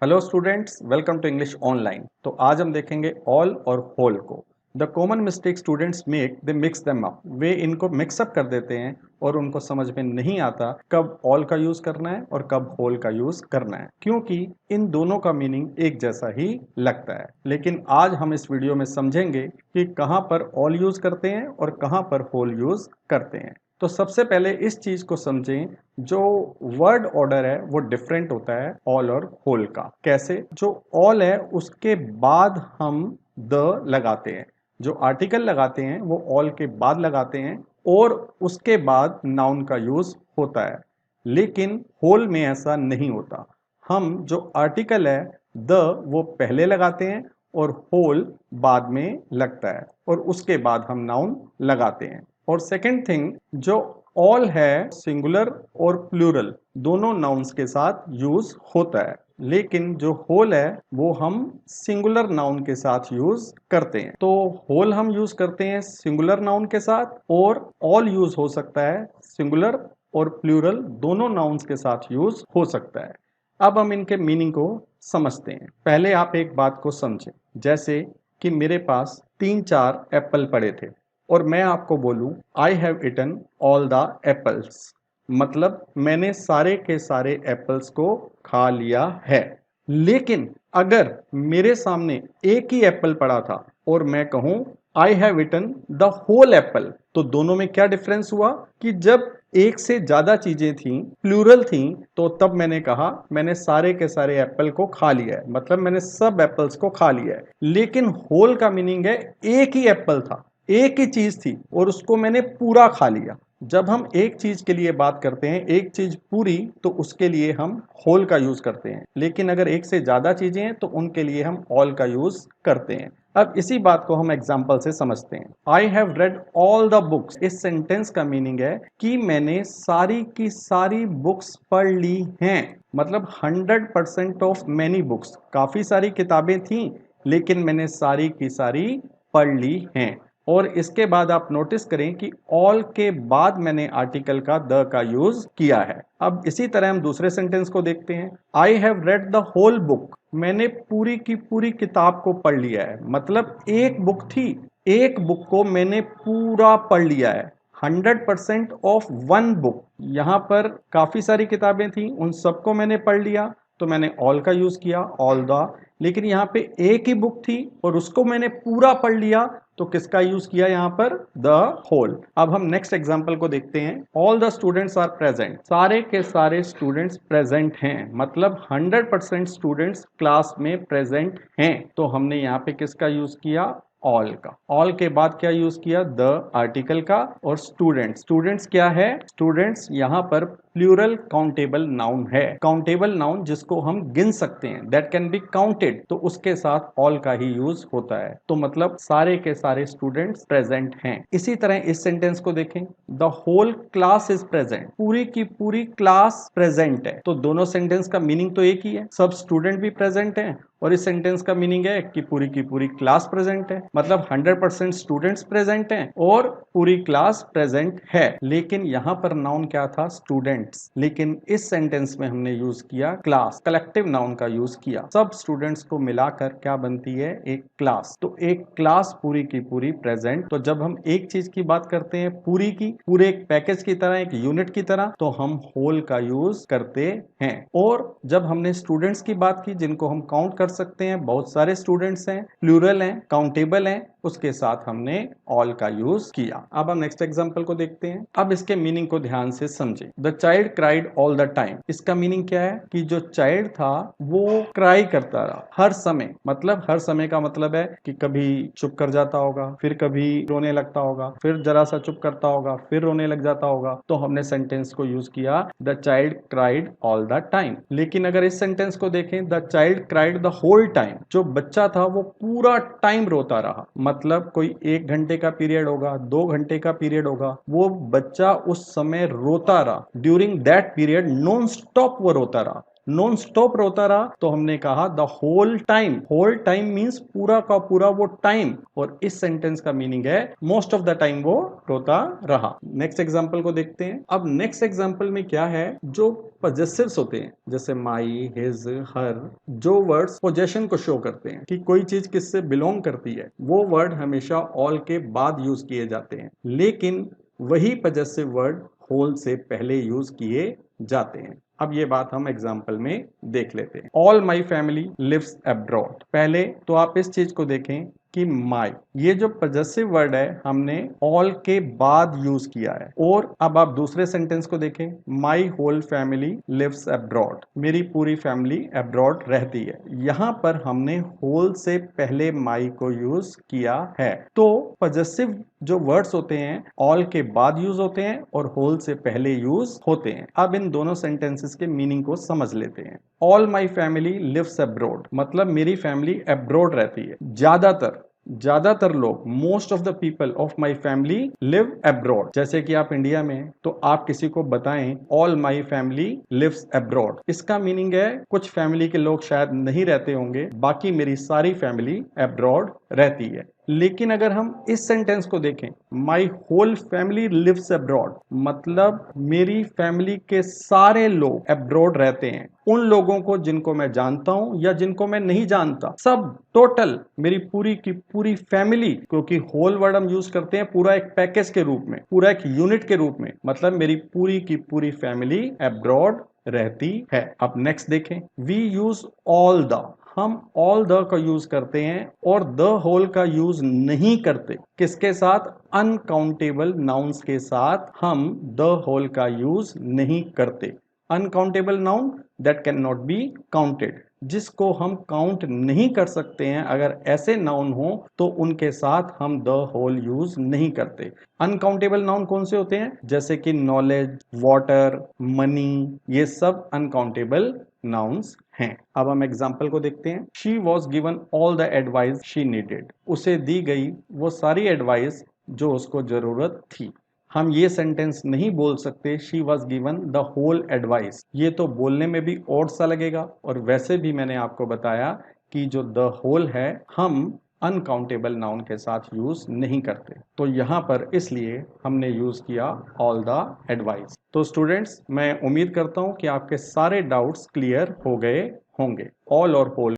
Hello students, welcome to English online. तो आज हम देखेंगे ऑल और होल को। The common mistake students make they mix them up. वे इनको मिक्सअप कर देते हैं और उनको समझ में नहीं आता कब ऑल का यूज करना है और कब होल का यूज करना है, क्योंकि इन दोनों का मीनिंग एक जैसा ही लगता है। लेकिन आज हम इस वीडियो में समझेंगे कि कहाँ पर ऑल यूज करते हैं और कहाँ पर होल यूज करते हैं। तो सबसे पहले इस चीज को समझें, जो वर्ड ऑर्डर है वो डिफरेंट होता है ऑल और होल का। कैसे? जो ऑल है उसके बाद हम द लगाते हैं, जो आर्टिकल लगाते हैं वो ऑल के बाद लगाते हैं और उसके बाद नाउन का यूज होता है। लेकिन होल में ऐसा नहीं होता। हम जो आर्टिकल है द वो पहले लगाते हैं और होल बाद में लगता है और उसके बाद हम नाउन लगाते हैं। और सेकंड थिंग, जो ऑल है सिंगुलर और प्लूरल दोनों नाउन्स के साथ यूज होता है, लेकिन जो होल है वो हम सिंगुलर नाउन के साथ यूज करते हैं। तो होल हम यूज करते हैं सिंगुलर नाउन के साथ और ऑल यूज हो सकता है सिंगुलर और प्लूरल दोनों नाउन्स के साथ यूज हो सकता है। अब हम इनके मीनिंग को समझते हैं। पहले आप एक बात को समझें, जैसे कि मेरे पास 3-4 एप्पल पड़े थे और मैं आपको बोलूं आई have eaten all the apples, मतलब मैंने सारे के सारे एप्पल्स को खा लिया है। लेकिन अगर मेरे सामने एक ही एप्पल पड़ा था और मैं कहूं I have eaten the whole apple, तो दोनों में क्या डिफरेंस हुआ कि जब एक से ज्यादा चीजें थी, प्लूरल थी, तो तब मैंने कहा मैंने सारे के सारे एप्पल को खा लिया है, मतलब मैंने सब एप्पल्स को खा लिया है। लेकिन होल का मीनिंग है एक ही एप्पल था, एक ही चीज थी और उसको मैंने पूरा खा लिया। जब हम एक चीज के लिए बात करते हैं, एक चीज पूरी, तो उसके लिए हम होल का यूज करते हैं। लेकिन अगर एक से ज्यादा चीजें हैं तो उनके लिए हम ऑल का यूज करते हैं। अब इसी बात को हम एग्जाम्पल से समझते हैं। I have read all the books, इस सेंटेंस का मीनिंग है कि मैंने सारी की सारी बुक्स पढ़ ली हैं, मतलब 100% ऑफ मैनी बुक्स, काफी सारी किताबें थी लेकिन मैंने सारी की सारी पढ़ ली हैं। और इसके बाद आप नोटिस करें कि ऑल के बाद मैंने आर्टिकल का द का यूज किया है। अब इसी तरह हम दूसरे सेंटेंस को देखते हैं। I have read the whole book, मैंने पूरी की पूरी किताब को पढ़ लिया है, मतलब एक बुक थी, एक बुक को मैंने पूरा पढ़ लिया है। 100% ऑफ वन बुक, यहां पर काफी सारी किताबें थी, उन सबको मैंने पढ़ लिया, तो मैंने ऑल का यूज किया, ऑल द। लेकिन यहाँ पे एक ही बुक थी और उसको मैंने पूरा पढ़ लिया, तो किसका यूज किया यहाँ पर? The whole. अब हम नेक्स्ट एग्जांपल को देखते हैं। All the students are present, सारे के सारे स्टूडेंट्स प्रेजेंट हैं, मतलब 100% स्टूडेंट्स क्लास में प्रेजेंट हैं, तो हमने यहाँ पे किसका यूज किया? ऑल का। ऑल के बाद क्या यूज किया? द आर्टिकल का। और स्टूडेंट्स, स्टूडेंट्स क्या है? स्टूडेंट्स यहाँ पर प्लूरल काउंटेबल नाउन है, काउंटेबल नाउन जिसको हम गिन सकते हैं, दैट कैन बी काउंटेड, तो उसके साथ ऑल का ही यूज होता है। तो मतलब सारे के सारे स्टूडेंट्स प्रेजेंट हैं। इसी तरह इस सेंटेंस को देखें, the whole class is present, पूरी की पूरी क्लास प्रेजेंट है, तो दोनों सेंटेंस का मीनिंग तो एक ही है, सब स्टूडेंट भी प्रेजेंट हैं और इस सेंटेंस का मीनिंग है कि पूरी की पूरी क्लास प्रेजेंट है, मतलब 100% स्टूडेंट्स प्रेजेंट हैं और पूरी क्लास प्रेजेंट है। लेकिन यहां पर नाउन क्या था? स्टूडेंट्स। लेकिन इस सेंटेंस में हमने यूज किया क्लास, कलेक्टिव नाउन का यूज किया। सब स्टूडेंट्स को मिलाकर क्या बनती है? एक क्लास। तो एक क्लास पूरी की पूरी प्रेजेंट। तो जब हम एक चीज की बात करते हैं पूरी की, पूरे एक पैकेज की तरह, एक यूनिट की तरह, तो हम होल का यूज करते हैं। और जब हमने स्टूडेंट्स की बात की जिनको हम काउंट कर सकते हैं, बहुत सारे स्टूडेंट्स हैं, प्लूरल हैं, काउंटेबल हैं, उसके साथ हमने ऑल का यूज किया। अब हम नेक्स्ट एग्जांपल को देखते हैं। अब इसके मीनिंग को ध्यान से समझें। The child cried all the time, इसका मीनिंग क्या है? कि जो चाइल्ड था वो क्राई करता रहा हर समय, मतलब हर समय का मतलब है कि कभी चुप कर जाता होगा, फिर कभी रोने लगता होगा, फिर जरा सा चुप करता होगा, फिर रोने लग जाता होगा, तो हमने सेंटेंस को यूज किया the child cried all the time. लेकिन अगर इस सेंटेंस को देखें, the child cried the whole time, जो बच्चा था वो पूरा टाइम रोता रहा, मतलब कोई 1 घंटे का पीरियड होगा, 2 घंटे का पीरियड होगा, वो बच्चा उस समय रोता रहा, during that period non stop वो रोता रहा। नॉन स्टॉप रोता रहा तो हमने कहा the whole time. Whole time means पूरा का पूरा वो टाइम, और इस सेंटेंस का मीनिंग है मोस्ट ऑफ द टाइम वो रोता रहा। नेक्स्ट एग्जाम्पल को देखते हैं। अब नेक्स्ट एग्जाम्पल में क्या है, जो पजेसिव्स होते हैं जैसे माई, हिज, हर, जो वर्ड्स पोजेशन को शो करते हैं कि कोई चीज किससे बिलोंग करती है, वो वर्ड हमेशा ऑल के बाद यूज किए जाते हैं, लेकिन वही पजेसिव वर्ड होल से पहले यूज किए जाते हैं। अब ये बात हम एग्जाम्पल में देख लेते हैं। All my family lives abroad. पहले तो आप इस चीज को देखें कि माई, ये जो पजेसिव वर्ड है हमने ऑल के बाद यूज किया है। और अब आप दूसरे सेंटेंस को देखें, my whole family lives abroad, मेरी पूरी फैमिली अब्रॉड रहती है। यहां पर हमने होल से पहले माई को यूज किया है। तो पजेसिव जो वर्ड्स होते हैं ऑल के बाद यूज होते हैं और होल से पहले यूज होते हैं। अब इन दोनों सेंटेंसेस के मीनिंग को समझ लेते हैं। All my family lives abroad मतलब मेरी फैमिली अब्रॉड रहती है। ज्यादातर लोग, most of the people of my family live abroad. जैसे कि आप इंडिया में हैं तो आप किसी को बताएं all my family lives abroad, इसका मीनिंग है कुछ फैमिली के लोग शायद नहीं रहते होंगे, बाकी मेरी सारी फैमिली अब्रॉड रहती है। लेकिन अगर हम इस सेंटेंस को देखें, my whole family lives abroad मतलब मेरी फैमिली के सारे लोग अब्रॉड रहते हैं। उन लोगों को जिनको मैं जानता हूं या जिनको मैं नहीं जानता, सब टोटल मेरी पूरी की पूरी फैमिली, क्योंकि होल वर्ड हम यूज करते हैं पूरा एक पैकेज के रूप में, पूरा एक यूनिट के रूप में, मतलब मेरी पूरी की पूरी फैमिली अब्रॉड रहती है। अब नेक्स्ट देखें, वी यूज ऑल द, हम ऑल द का यूज करते हैं और द होल का यूज नहीं करते। किसके साथ? अनकाउंटेबल नाउन्स के साथ हम द होल का यूज नहीं करते। Uncountable noun that can not be counted, जिसको हम काउंट नहीं कर सकते हैं, अगर ऐसे नाउन हो तो उनके साथ हम द होल यूज नहीं करते। अनकाउंटेबल नाउन कौन से होते हैं? जैसे कि नॉलेज, वाटर, मनी, ये सब अनकाउंटेबल नाउन्स हैं। अब हम एग्जाम्पल को देखते हैं। She was given all the advice she needed, उसे दी गई वो सारी एडवाइस जो उसको जरूरत थी। हम ये सेंटेंस नहीं बोल सकते she was given the whole advice, ये तो बोलने में भी ऑड सा लगेगा, और वैसे भी मैंने आपको बताया कि जो द होल है हम अनकाउंटेबल नाउन के साथ यूज नहीं करते। तो यहां पर इसलिए हमने यूज किया ऑल द एडवाइस। तो स्टूडेंट्स, मैं उम्मीद करता हूं कि आपके सारे डाउट्स क्लियर हो गए होंगे। ऑल और होल